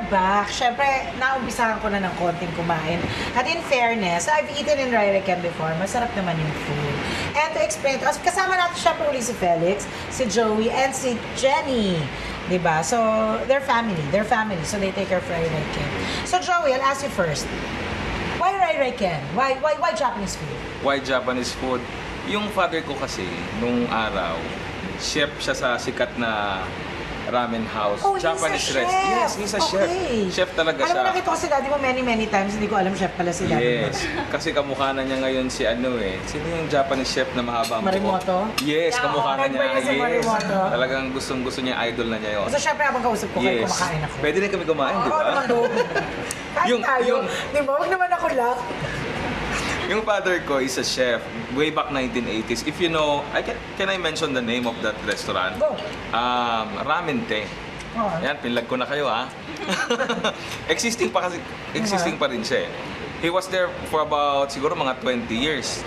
back. Siyempre, naumpisahan ko na ng konting kumain. At in fairness, I've eaten in Rairekken before. Masarap naman yung food. And to explain to us, kasama natin syempre uli si Felix, si Joey, and si Jenny. Diba? So, they're family. They're family. So, they take care of Rairekken. So, Joey, I'll ask you first. Why Rairekken? Why Japanese food? Why Japanese food? Yung father ko kasi, nung araw, chef siya sa sikat na ramen house. Oh, Japanese he's a chef. Yes, he's a chef. Okay. Chef talaga Alam siya. mo, nakita ko si daddy mo many times. Hindi ko alam chef pala si daddy mo. Yes. Kasi kamukha na niya ngayon si ano eh. Sino yung Japanese chef na mahaba ang buhok? Marimoto? Yes, kamukha na niya. Remember niya si Marimoto? Talagang gustong-gusto niya, idol na niya yun. So, syempre, habang kausap ko kayo, kumakain ako. Pwede rin kami kumain, di Oo ba? naman doon. Kain tayo. Di ba? Huwag naman ako lang. Yung father ko is a chef way back 1980s. If you know, can I mention the name of that restaurant? Go. Ramen Te. Oh. Yan, pinlag ko na kayo ha. existing pa rin siya eh. He was there for about siguro mga 20 years.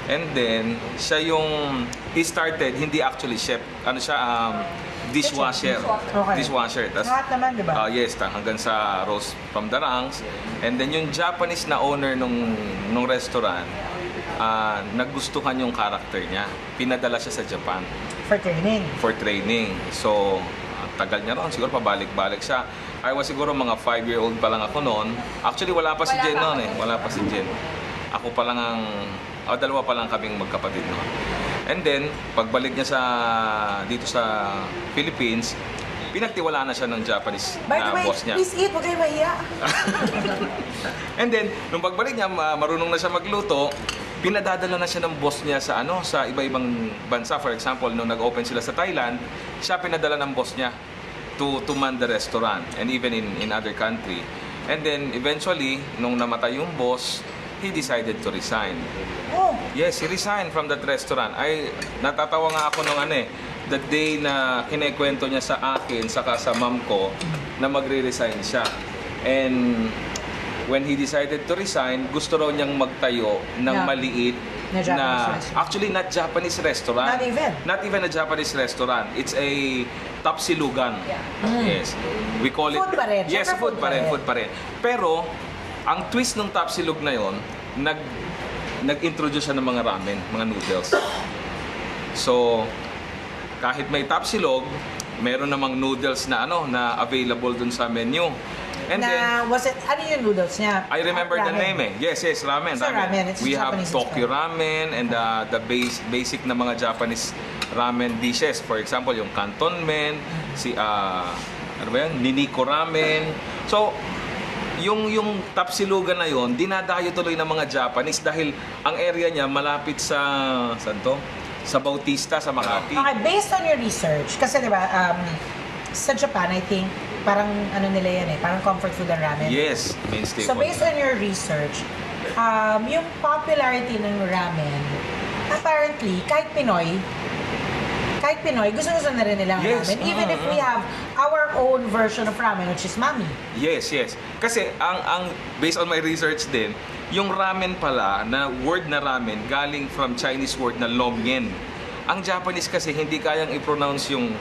And then, he started, hindi actually chef, ano siya, dishwasher. Okay. Dishwasher. Lahat naman, di ba? Yes, hanggang sa Rose from the Ranks. And then yung Japanese na owner nung restaurant, nagustuhan yung character niya. Pinadala siya sa Japan. For training. So, tagal niya ron. Siguro pabalik-balik siya. I was siguro mga 5-year-old pa lang ako noon. Actually, wala pa si Jen noon eh. Wala pa si Jen. Ako pa lang dalawa pa lang kaming magkapatid noon. And then, pagbalik niya dito sa Philippines, pinagtiwalaan na siya ng Japanese boss niya. Please eat, huwag kayo mahiya. And then, nung pagbalik niya, marunong na siya magluto, pinadadala na siya ng boss niya sa iba-ibang bansa. For example, nung nag-open sila sa Thailand, siya pinadala ng boss niya to man the restaurant and even in other country. And then, eventually, nung namatay yung boss, he decided to resign. Oh. Yes, he resigned from that restaurant. Natatawa nga ako nung the day na kinekwento niya sa akin, saka sa mom ko, na magre-resign siya. And when he decided to resign, gusto raw niyang magtayo ng maliit na actually not Japanese restaurant. Not even a Japanese restaurant. It's a tapsilugan. Yes. We call it food pa rin. Yes, food pa rin. Pero ang twist ng tapsilog na yon, nag-introduce siya ng mga ramen, mga noodles. So, kahit may tapsilog, meron namang noodles na na available dun sa menu. And then, ano yung noodles niya? I remember the name eh. Yes, ramen. So, ramen. It's We have Japanese Tokyo ramen and the basic na mga Japanese ramen dishes. For example, yung Canton men, Niniko ramen. So, yung tapsilugan na yon, dinadayo tuloy ng mga Japanese dahil ang area niya malapit sa sa Bautista, sa Makati. Okay, based on your research, kasi diba, sa Japan, I think, parang nila yan eh, parang comfort food ang ramen. Yes, main staple. So based on your research, yung popularity ng ramen, apparently, kahit Pinoy, gusto-gusto na rin nila ang ramen. Even if we have our own version of ramen, which is Mami. Yes. Kasi ang based on my research din, yung ramen pala, na word na ramen, galing from Chinese word na lomyen. Ang Japanese kasi hindi kayang i-pronounce yung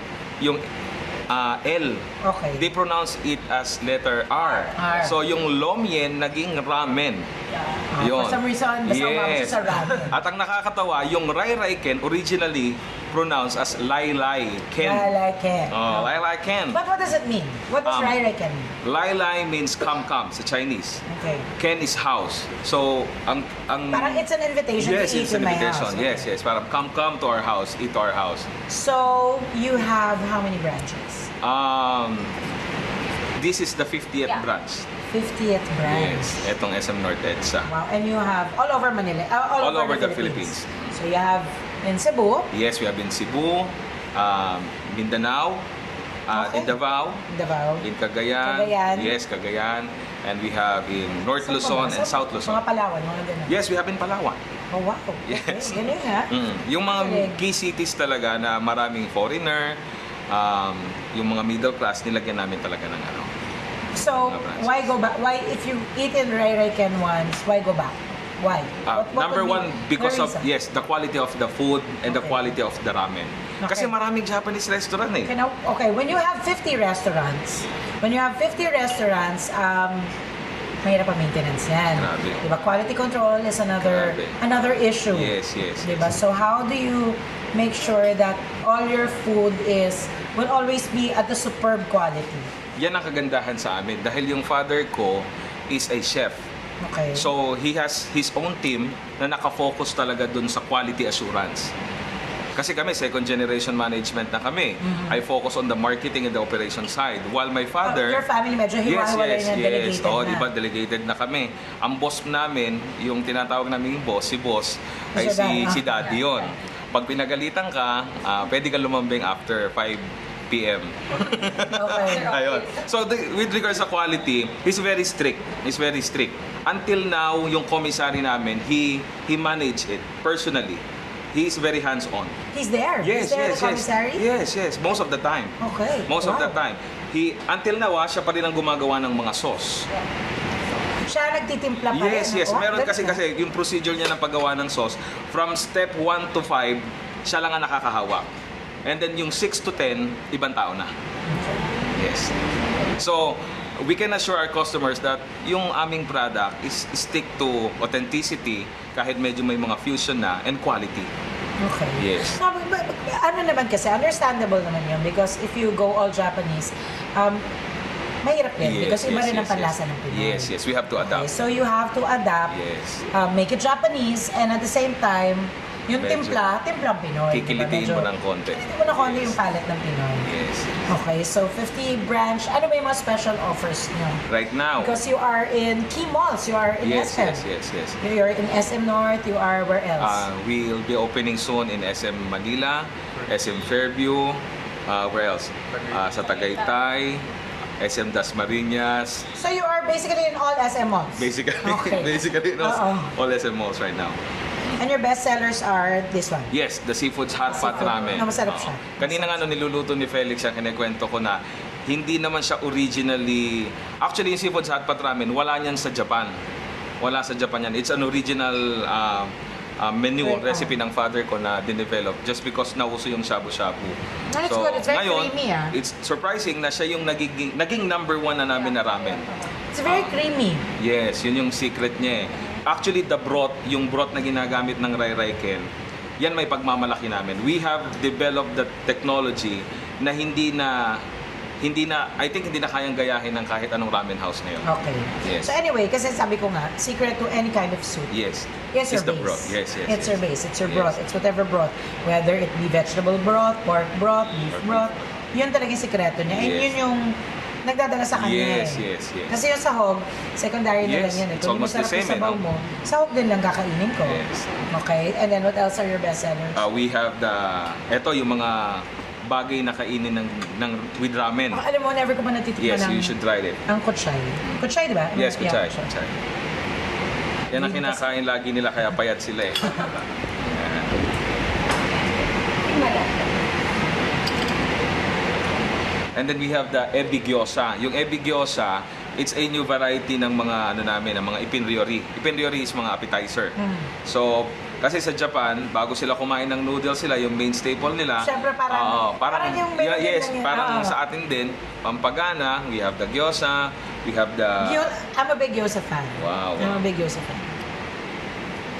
L. Okay. They pronounce it as letter R. So yung lomyen naging ramen. For some reason, basta umabot sa ramen. At ang nakakatawa, yung Rairekken originally pronounced as Lai Ken. Lai Ken. But what does it mean? What does Rairekken mean? Lai means come sa Chinese. Okay. Ken is house. So ang parang it's an invitation to eat in my house. Yes, parang come to our house, eat to our house. So you have how many branches? This is the 50th branch. 50th branch. Yes, etong SM North EDSA. Wow, and you have all over Manila, all over the Philippines. So you have in Cebu. Yes, we have in Cebu, Mindanao, in Davao, in Cagayan. Yes, Cagayan. And we have in North Luzon and South Luzon. Mga Palawan, mga ganun. Yes, we have in Palawan. Oh, wow. Yes. Okay, ganun ha. Yung mga key cities talaga na maraming foreigner, yung mga middle class, nilagyan namin talaga ng So, why go back? Why, if you eat in Rairekken once, why go back? Why? Number one, because of, the quality of the food and the quality of the ramen. Kasi maraming Japanese restaurant eh. Okay, when you have 50 restaurants, mahirap ang maintenance yan. Grabe. Diba? Quality control is Grabe. another issue. Yes. Diba? So how do you make sure that all your food will always be at the superb quality? Yan ang kagandahan sa amin. Dahil yung father ko is a chef. Okay. So, he has his own team na nakafocus talaga dun sa quality assurance. Kasi kami, second generation management na kami. I focus on the marketing and the operation side. While my father... Your family medyo hiwa-hiwalay na delegated na. Diba, delegated na kami. Ang boss namin, yung tinatawag namin yung boss, ay si daddy yun. Pag pinagalitan ka, pwede ka lumambing after 5 p.m. Okay. Ayun. So, with regards sa quality, he's very strict. Until now, yung commissary namin, he managed it personally. He's very hands-on. He's there? Yes, He's there, the commissary? Yes. Most of the time. Okay. Most of the time. Until now, siya pa rin ang gumagawa ng mga sauce. Siya nagtitimpla pa rin? Yes. Meron kasi yung procedure niya ng paggawa ng sauce, from step 1 to 5, siya lang ang nakakahawak. And then yung 6 to 10, ibang tao na. Yes. So, we can assure our customers that yung aming product is stick to authenticity kahit medyo may mga fusion na and quality. Okay. Yes. Ano naman kasi, understandable naman yun because if you go all Japanese, mahirap din because iba rin ang panlasa ng Pinoy. Yes. We have to adapt. Okay, so you have to adapt, make it Japanese, and at the same time, yung timplang Pinoy. Kikilitiin mo ng konti. Kikilitiin mo ng konti yung palette ng Pinoy. Yes. Okay, so 50 branch, ano ba yung mga special offers nyo? Right now. Because you are in key malls, you are in SM. Yes. You're in SM North, you are where else? We'll be opening soon in SM Manila, SM Fairview, where else? Sa Tagaytay, SM Dasmariñas. So you are basically in all SM malls? Basically in all SM malls right now. And your best sellers are this one? Yes, the seafood's hot pot ramen. Masarap siya. Kanina nga niluluto ni Felix yung kinikwento ko na hindi naman siya originally... Actually, yung seafood's hot pot ramen, wala niyan sa Japan. Wala sa Japan yan. It's an original menu recipe ng father ko na dinevelop just because nauso yung shabu-shabu. It's good. It's very creamy. It's surprising na siya yung naging number 1 na namin na ramen. It's very creamy. Yes, yun yung secret niya eh. Actually, yung broth na ginagamit ng Rai Rai Ken, yan may pagmamalaki namin. We have developed the technology na hindi na I think hindi na kayang gayahin ng kahit anong ramen house ngayon. Okay. Yes. So anyway, kasi sabi ko nga, secret to any kind of soup. Yes. It's your the base. broth. Yes. It's your base. It's your broth. It's whatever broth. Whether it be vegetable broth, pork broth, beef broth, yun talaga yung sikreto niya. And yun yung nagdadala sa kanya. Yes. Kasi yung sahog, secondary na lang yan. It's almost the same. Sabaw mo, sahog din lang kakainin ko. Yes. Okay? And then what else are your best sellers? We have yung mga bagay na kainin with ramen. Alam mo, never ko pa natitikman Yes, you should try it. Ang kutsay. Kutsay, di ba? Yes, kutsay. Yeah, Yan ang kinakain lagi nila kaya payat sila eh. And then we have the ebi gyoza. Yung ebi gyoza, it's a new variety ng mga ng mga ipinryori. Ipinryori is mga appetizer. So, kasi sa Japan, bago sila kumain ng noodles yung main staple nila. Siyempre parang yung parang sa atin din, pampagana, we have the gyoza, we have the... I'm a big gyoza fan. Wow. I'm a big gyoza fan.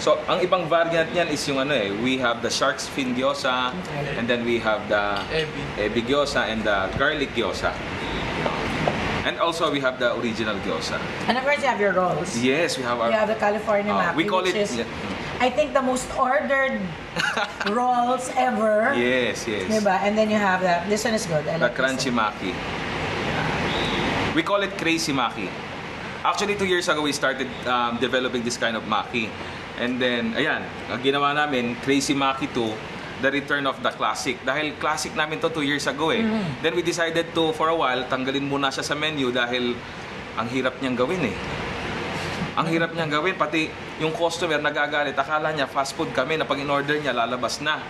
So, ang ibang variant niyan is yung we have the shark's fin gyoza, and then we have the ebi gyoza and the garlic gyoza. And also, we have the original gyoza. And of course, you have your rolls. Yes, we have our... You have the California maki, we call it... I think the most ordered rolls ever. Yes. Diba? And then you have this one is good. I The like crunchy maki. We call it crazy maki. Actually, 2 years ago, we started developing this kind of maki. And then, ayan, ang ginawa namin, Crazy Maki 2, the return of the classic. Dahil classic namin to 2 years ago eh. Then we decided to, for a while, tanggalin muna siya sa menu dahil ang hirap niyang gawin eh. Ang hirap niyang gawin, pati yung customer nagagalit. Akala niya, fast food kami na pag in-order niya, lalabas na.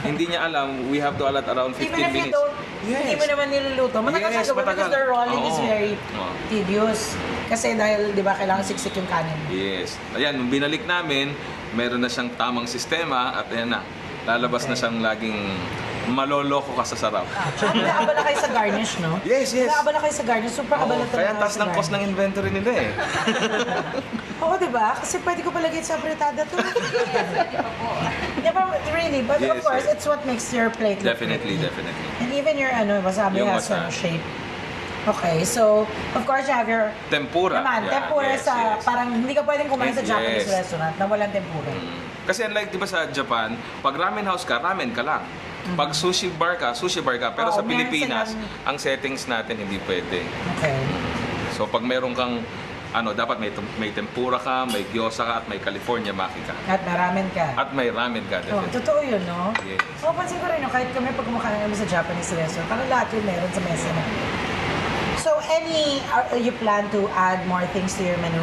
Hindi niya alam, we have to allot around 15 Even if minutes. Hindi mo naman niluluto. Matagal siya gawin because the rolling is very tedious. Kasi dahil, di ba, kailangan siksik yung kanin. Yes. Ayan, nung binalik namin, meron na siyang tamang sistema at ayan na, lalabas na siyang laging maloloko ka sa sarap. Tsaka nag-aabala kayo sa garnish, no? Yes, yes. Nag-aabala kayo sa garnish. Super abala talaga Kaya ang kayo taas sa ng cost ng garnish. inventory nila eh. Oo, di ba? Kasi pwede ko palagay sa apretada to. Di ba, really? But of Yes, course, yes. it's what makes your plate look Definitely, pretty. definitely. And even your wasabi Yung has wasabi. shape. Okay, so of course you have your Tempura. naman, Yeah, tempura yes, sa yes. parang hindi ka pwedeng kumain sa Yes, Japanese yes. restaurant na walang tempura. Kasi unlike, di ba sa Japan, pag ramen house ka, ramen ka lang. Pag sushi bar ka, sushi bar ka. Pero Oo, sa meron Pilipinas, silang- ang settings natin hindi pwede. Okay. So pag meron kang, dapat may tempura ka, may gyoza ka, at may California maki ka. At maramen ka. At may ramen ka, Oh, definitely. totoo yun, no? Yes. Oh, pansin ko rin, no? Kahit kami pag kumakain kami sa Japanese restaurant, parang lahat yun meron sa mesa na. So, you plan to add more things to your menu?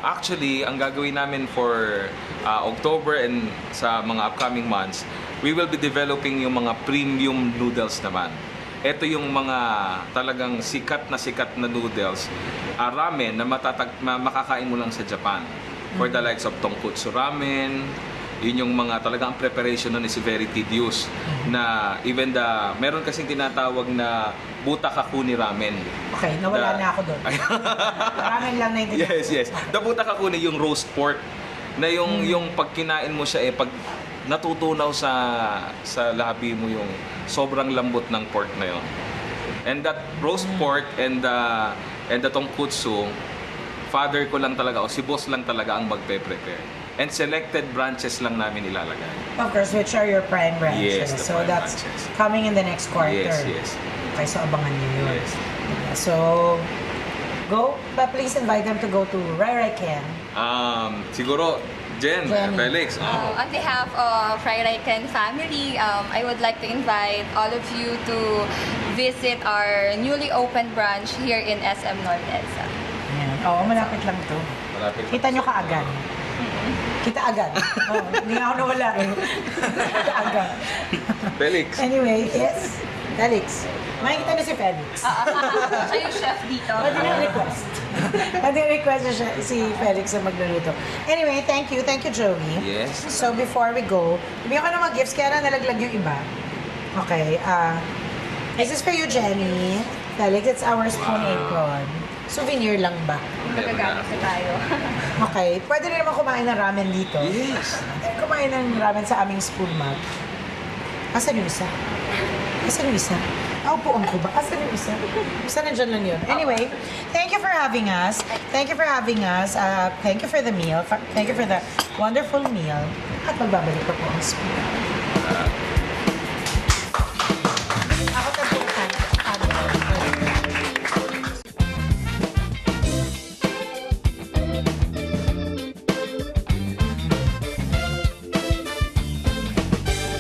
Actually, ang gagawin namin for October and sa mga upcoming months, we will be developing yung mga premium noodles naman. Ito yung mga talagang sikat na noodles, ramen na makakain mo lang sa Japan. For the likes of tonkotsu ramen, yun yung mga talagang preparation nun is very tedious. Na even meron kasing tinatawag na butakakuni ramen. Okay, nawala na ako doon. Ramen lang na yung Yes, yes. The butakakuni yung roast pork na yung pag kinain mo siya pag natutunaw sa labi mo yung sobrang lambot ng pork na yon. And that roast pork and the tonkotsu, father ko lang talaga o si boss lang talaga ang magpe-prepare. And selected branches lang namin ilalagay. Of course, which are your prime branches. Yes, the So prime that's branches. coming in the next quarter. Yes, yes. Okay, so abangan niyo yun. Yes. So, but please invite them to go to Rai Ken. Siguro, Jenny. Felix. On behalf of Rai Ken family, I would like to invite all of you to visit our newly opened branch here in SM North EDSA. Yan. Oo, malapit lang to. Malapit. Kita nyo kaagad. Kita agad. Oh, hindi nga ako nawala eh. Kita agad. Felix. Anyway, yes. Felix. Makikita na si Felix. Siya yung chef dito. Pwede na request. Pwede na request na si Felix na magluluto. Anyway, thank you. Thank you, Joey. Yes. So, before we go, bigyan ko ng mga gifts, kaya na nalaglag yung iba. Okay. This is for you, Jenny. Felix, it's our spoon apron. Souvenir lang ba? Magagamit na tayo. Okay. Pwede rin naman kumain ng ramen dito. Yes. Pwede rin kumain ng ramen sa aming spoon mug. Asan yung isa? Asan yung isa? Upuan ko ba? Asan yung isa? Basta nandyan lang yun. Anyway, thank you for having us. Thank you for having us. Thank you for the meal. Thank you for the wonderful meal. At magbabalik pa po ang spoon.